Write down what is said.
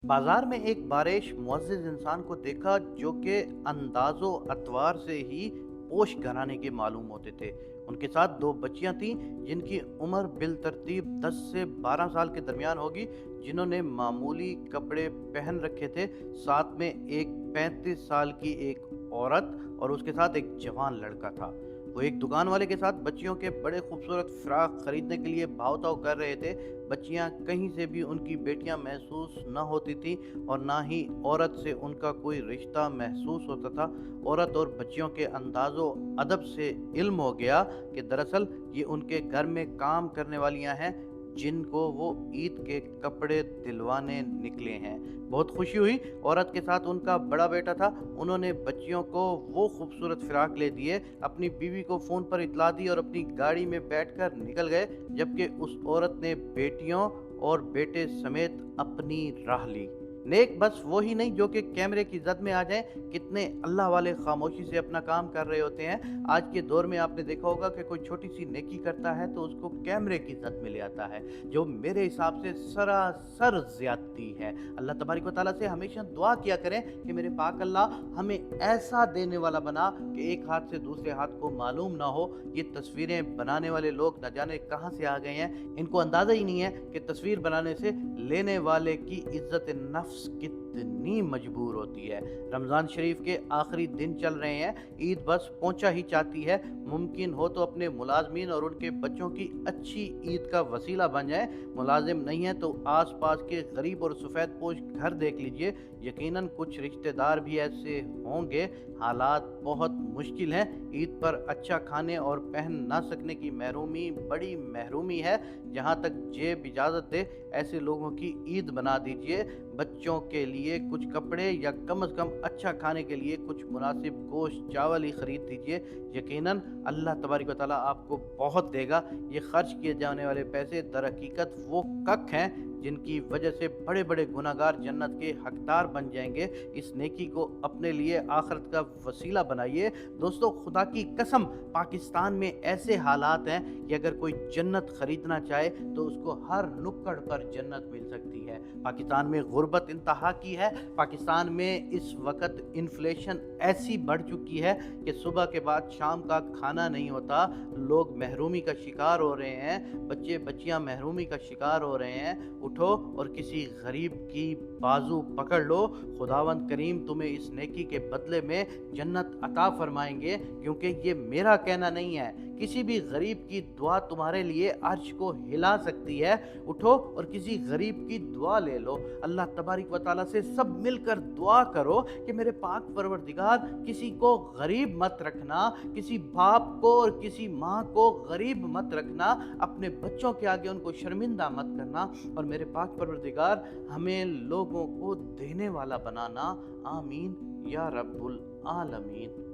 बाजार में एक बारिश मुअज़्ज़िज़ इंसान को देखा जो कि अंदाज़ो अतवार से ही पोश घराने के मालूम होते थे। उनके साथ दो बच्चियां थीं जिनकी उम्र बिलतरतीब 10 से 12 साल के दरमियान होगी, जिन्होंने मामूली कपड़े पहन रखे थे। साथ में एक 35 साल की एक औरत और उसके साथ एक जवान लड़का था। वो एक दुकान वाले के साथ बच्चियों के बड़े खूबसूरत फ्राक खरीदने के लिए भाव-ताव कर रहे थे। बच्चियां कहीं से भी उनकी बेटियां महसूस न होती थी और ना ही औरत से उनका कोई रिश्ता महसूस होता था। औरत और बच्चियों के अंदाज़ो अदब से इल्म हो गया कि दरअसल ये उनके घर में काम करने वालियां हैं, जिनको वो ईद के कपड़े दिलवाने निकले हैं। बहुत खुशी हुई। औरत के साथ उनका बड़ा बेटा था। उन्होंने बच्चियों को वो खूबसूरत फ़िराक ले दिए, अपनी बीवी को फ़ोन पर इत्तला दी और अपनी गाड़ी में बैठकर निकल गए, जबकि उस औरत ने बेटियों और बेटे समेत अपनी राह ली। नेक बस वो ही नहीं जो कि कैमरे की जद में आ जाएं। कितने अल्लाह वाले खामोशी से अपना काम कर रहे होते हैं। आज के दौर में आपने देखा होगा कि कोई छोटी सी नेकी करता है तो उसको कैमरे की जद में ले आता है, जो मेरे हिसाब से सरासर ज्यादती है। अल्लाह तबारक व तआला से हमेशा दुआ किया करें कि मेरे पाक अल्लाह हमें ऐसा देने वाला बना कि एक हाथ से दूसरे हाथ को मालूम ना हो। ये तस्वीरें बनाने वाले लोग न जाने कहाँ से आ गए हैं। इनको अंदाज़ा ही नहीं है कि तस्वीर बनाने से लेने वाले की इज्जत नफ्स कितनी मजबूर होती है। रमज़ान शरीफ के आखिरी दिन चल रहे हैं। ईद बस पहुंचा ही चाहती है। मुमकिन हो तो अपने मुलाजमीन और उनके बच्चों की अच्छी ईद का वसीला बन जाए। मुलाजिम नहीं है तो आस पास के गरीब और सफ़ेद पोश घर देख लीजिए। यकीनन कुछ रिश्तेदार भी ऐसे होंगे। हालात बहुत मुश्किल हैं। ईद पर अच्छा खाने और पहन ना सकने की महरूमी बड़ी महरूमी है। जहाँ तक जेब इजाज़त दे, ऐसे लोगों की ईद बना दीजिए। बच्चों के लिए कुछ कपड़े या कम से कम अच्छा खाने के लिए कुछ मुनासिब गोश्त चावल ही खरीद दीजिए। यकीनन अल्लाह तबारक व तआला आपको बहुत देगा। ये खर्च किए जाने वाले पैसे दर हकीकत वो कख हैं जिनकी वजह से बड़े बड़े गुनाहगार जन्नत के हकदार बन जाएंगे। इस नेकी को अपने लिए आखिरत का वसीला बनाइए। दोस्तों, खुदा की कसम, पाकिस्तान में ऐसे हालात हैं कि अगर कोई जन्नत खरीदना चाहे तो उसको हर नुक्कड़ पर जन्नत मिल सकती है। पाकिस्तान में गुर्बत इंतहा की है। पाकिस्तान में इस वक्त इन्फ्लेशन ऐसी बढ़ चुकी है कि सुबह के बाद शाम का खाना नहीं होता। लोग महरूमी का शिकार हो रहे हैं। बच्चे बच्चियां महरूमी का शिकार हो रहे हैं। उठो और किसी गरीब की बाजू पकड़ लो। खुदावंद करीम तुम्हें इस नेकी के बदले में जन्नत अता फरमाएंगे, क्योंकि ये मेरा कहना नहीं है। किसी भी गरीब की दुआ तुम्हारे लिए अर्श को हिला सकती है। उठो और किसी गरीब की दुआ ले लो। अल्लाह तबारक व तआला से सब मिलकर दुआ करो कि मेरे पाक परवरदिगार, किसी को गरीब मत रखना, किसी बाप को और किसी माँ को गरीब मत रखना, अपने बच्चों के आगे उनको शर्मिंदा मत करना, और मेरे पाक परवरदिगार हमें लोगों को देने वाला बनाना। आमीन या रब्बुल आलमीन।